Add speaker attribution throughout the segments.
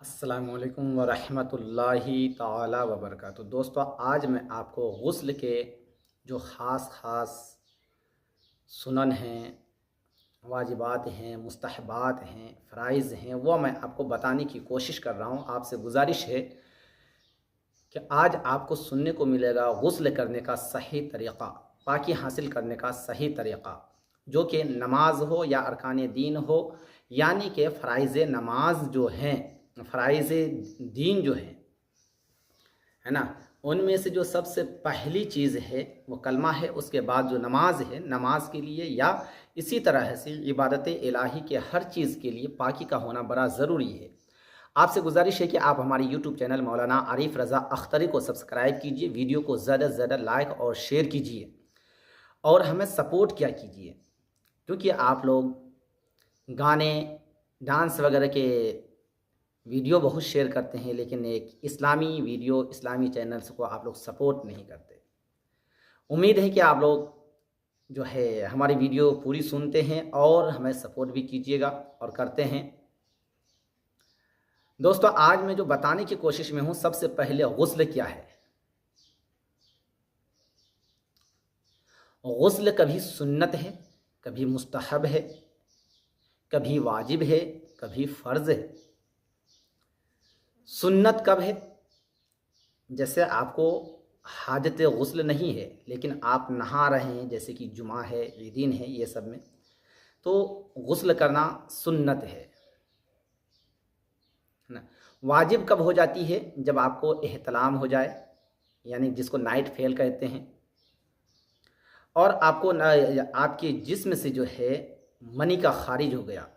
Speaker 1: अस्सलामुअलैकुम वरहमतुल्लाहि ताला वबरकातुहू। दोस्तों, आज मैं आपको गुस्ल के जो ख़ास सुनन हैं, वाजिबात हैं, मुस्तहबात हैं, फ़राइज़ हैं, वो मैं आपको बताने की कोशिश कर रहा हूँ। आपसे गुज़ारिश है कि आज आपको सुनने को मिलेगा गुस्ल करने का सही तरीक़ा, पाकी हासिल करने का सही तरीक़ा, जो कि नमाज हो या अरकान दीन हो, यानी कि फ़राइज़ नमाज जो हैं, फ़राइज़ दीन जो हैं, है ना, उनमें से जो सबसे पहली चीज़ है वो कलमा है। उसके बाद जो नमाज है, नमाज के लिए या इसी तरह से इबादत इलाही के हर चीज़ के लिए पाकी का होना बड़ा ज़रूरी है। आपसे गुजारिश है कि आप हमारे यूट्यूब चैनल मौलाना आरिफ रज़ा अख्तरी को सब्सक्राइब कीजिए, वीडियो को ज़्यादा से ज़्यादा लाइक और शेयर कीजिए और हमें सपोर्ट किया कीजिए, क्योंकि आप लोग गाने, डांस वगैरह के वीडियो बहुत शेयर करते हैं, लेकिन एक इस्लामी वीडियो, इस्लामी चैनल्स को आप लोग सपोर्ट नहीं करते। उम्मीद है कि आप लोग जो है हमारी वीडियो पूरी सुनते हैं और हमें सपोर्ट भी कीजिएगा और करते हैं। दोस्तों, आज मैं जो बताने की कोशिश में हूँ, सबसे पहले गुस्ल क्या है। गुस्ल कभी सुन्नत है, कभी मुस्तहब है, कभी वाजिब है, कभी फ़र्ज़ है। सुन्नत कब है? जैसे आपको हाजत गुस्ल नहीं है, लेकिन आप नहा रहे हैं, जैसे कि जुमा है, ईदीन है, ये सब में तो गुस्ल करना सुन्नत है ना। वाजिब कब हो जाती है? जब आपको एहतलाम हो जाए, यानी जिसको नाइट फेल कहते हैं, और आपको आपके जिस्म से जो है मनी का खारिज हो गया।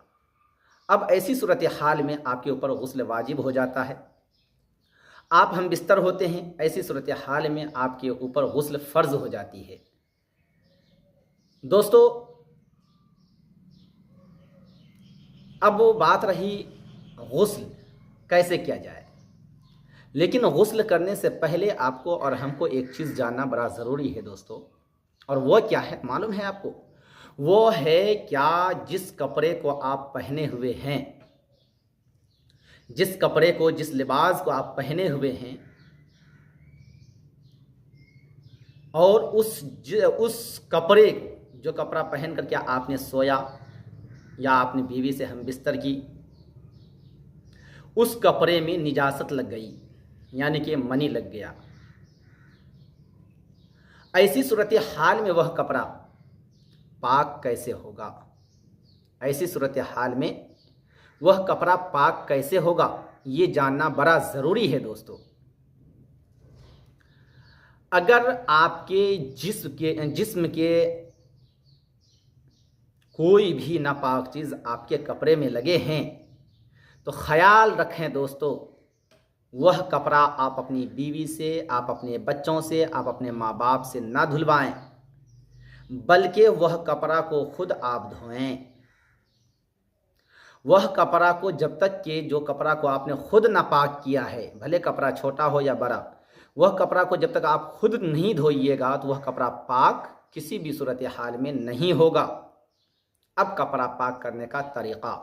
Speaker 1: अब ऐसी सूरत हाल में आपके ऊपर गुस्ल वाजिब हो जाता है। आप हम बिस्तर होते हैं, ऐसी सूरत हाल में आपके ऊपर गुस्ल फ़र्ज़ हो जाती है। दोस्तों, अब वो बात रही गुस्ल कैसे किया जाए। लेकिन गुस्ल करने से पहले आपको और हमको एक चीज़ जानना बड़ा ज़रूरी है दोस्तों, और वो क्या है मालूम है आपको? वो है क्या, जिस कपड़े को आप पहने हुए हैं, जिस कपड़े को, जिस लिबास को आप पहने हुए हैं, और उस कपड़े को, जो कपड़ा पहन कर के आपने सोया या आपने बीवी से हम बिस्तर की, उस कपड़े में निजासत लग गई, यानी कि मनी लग गया। ऐसी सूरत हाल में वह कपड़ा पाक कैसे होगा? ऐसी सूरत हाल में वह कपड़ा पाक कैसे होगा, ये जानना बड़ा ज़रूरी है दोस्तों। अगर आपके जिस्म के कोई भी नापाक चीज़ आपके कपड़े में लगे हैं, तो ख़याल रखें दोस्तों, वह कपड़ा आप अपनी बीवी से, आप अपने बच्चों से, आप अपने माँ बाप से ना धुलवाएं, बल्कि वह कपड़ा को खुद आप धोएं। वह कपड़ा को जब तक कि, जो कपड़ा को आपने खुद नापाक किया है, भले कपड़ा छोटा हो या बड़ा, वह कपड़ा को जब तक आप खुद नहीं धोइएगा तो वह कपड़ा पाक किसी भी सूरत हाल में नहीं होगा। अब कपड़ा पाक करने का तरीक़ा,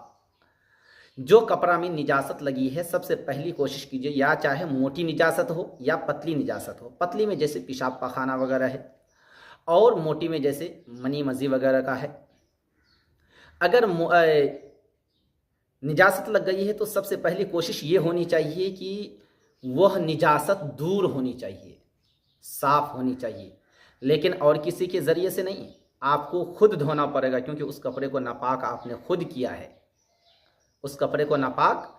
Speaker 1: जो कपड़ा में निजासत लगी है, सबसे पहली कोशिश कीजिए, या चाहे मोटी निजासत हो या पतली निजासत हो। पतली में जैसे पेशाब पाखाना वगैरह है, और मोटी में जैसे मनी मज़ी वगैरह का है। अगर निजासत लग गई है तो सबसे पहली कोशिश ये होनी चाहिए कि वह निजासत दूर होनी चाहिए, साफ़ होनी चाहिए, लेकिन और किसी के ज़रिए से नहीं, आपको खुद धोना पड़ेगा, क्योंकि उस कपड़े को नापाक आपने खुद किया है। उस कपड़े को नापाक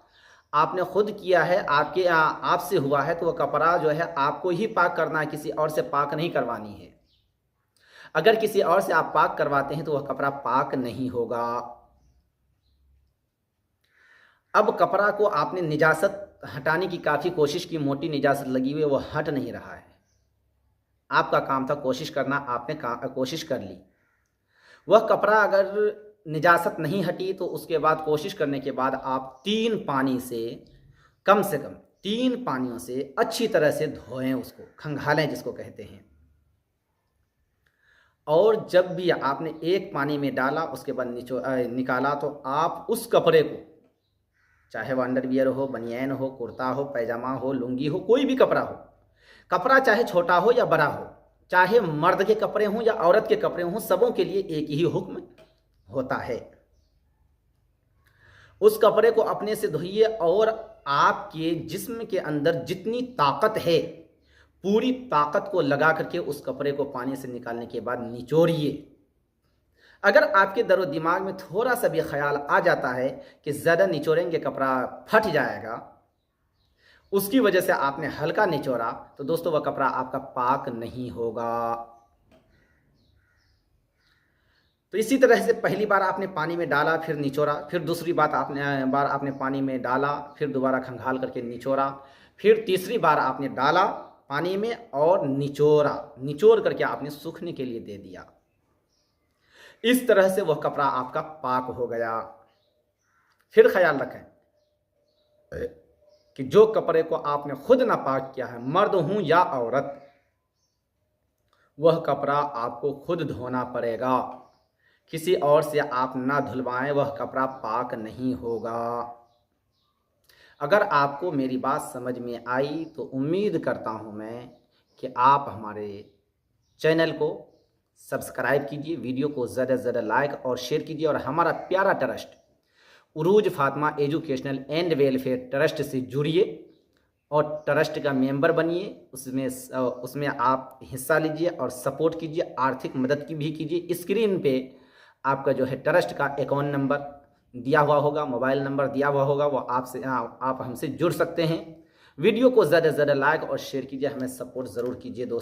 Speaker 1: आपने खुद किया है, आपसे हुआ है, तो वह कपड़ा जो है आपको ही पाक करना है, किसी और से पाक नहीं करवानी है। अगर किसी और से आप पाक करवाते हैं तो वह कपड़ा पाक नहीं होगा। अब कपड़ा को आपने निजासत हटाने की काफ़ी कोशिश की, मोटी निजासत लगी हुई है, वो हट नहीं रहा है। आपका काम था कोशिश करना, आपने कोशिश कर ली। वह कपड़ा अगर निजासत नहीं हटी तो उसके बाद कोशिश करने के बाद आप 3 पानी से, कम से कम 3 पानियों से अच्छी तरह से धोएं, उसको खंगालें जिसको कहते हैं। और जब भी आपने एक पानी में डाला, उसके बाद निकाला, तो आप उस कपड़े को चाहे वो अंडरवियर हो, बनियान हो, कुर्ता हो, पैजामा हो, लुंगी हो, कोई भी कपड़ा हो। कपड़ा चाहे छोटा हो या बड़ा हो, चाहे मर्द के कपड़े हों या औरत के कपड़े हों, सबों के लिए एक ही हुक्म होता है। उस कपड़े को अपने से धोइए और आपके जिस्म के अंदर जितनी ताकत है, पूरी ताकत को लगा करके उस कपड़े को पानी से निकालने के बाद निचोड़िए। अगर आपके दरो दिमाग में थोड़ा सा भी ख्याल आ जाता है कि ज़्यादा निचोड़ेंगे कपड़ा फट जाएगा, उसकी वजह से आपने हल्का निचोड़ा, तो दोस्तों वह कपड़ा आपका पाक नहीं होगा। तो इसी तरह से पहली बार आपने पानी में डाला, फिर निचोड़ा, फिर दूसरी बार आपने पानी में डाला, फिर दोबारा खंगाल करके निचोड़ा, फिर तीसरी बार आपने डाला पानी में और निचोड़ करके आपने सूखने के लिए दे दिया। इस तरह से वह कपड़ा आपका पाक हो गया। फिर ख्याल रखें कि जो कपड़े को आपने खुद ना पाक किया है, मर्द हूं या औरत, वह कपड़ा आपको खुद धोना पड़ेगा। किसी और से आप ना धुलवाएं, वह कपड़ा पाक नहीं होगा। अगर आपको मेरी बात समझ में आई तो उम्मीद करता हूं मैं कि आप हमारे चैनल को सब्सक्राइब कीजिए, वीडियो को ज़्यादा से ज़्यादा लाइक और शेयर कीजिए और हमारा प्यारा trust Urooj Fatima educational and welfare trust से जुड़िए और ट्रस्ट का मेंबर बनिए। उसमें आप हिस्सा लीजिए और सपोर्ट कीजिए, आर्थिक मदद की भी कीजिए। स्क्रीन पे आपका जो है ट्रस्ट का अकाउंट नंबर दिया हुआ होगा, मोबाइल नंबर दिया हुआ होगा, वो आप हमसे जुड़ सकते हैं। वीडियो को ज़्यादा से ज़्यादा लाइक और शेयर कीजिए, हमें सपोर्ट ज़रूर कीजिए दोस्तों।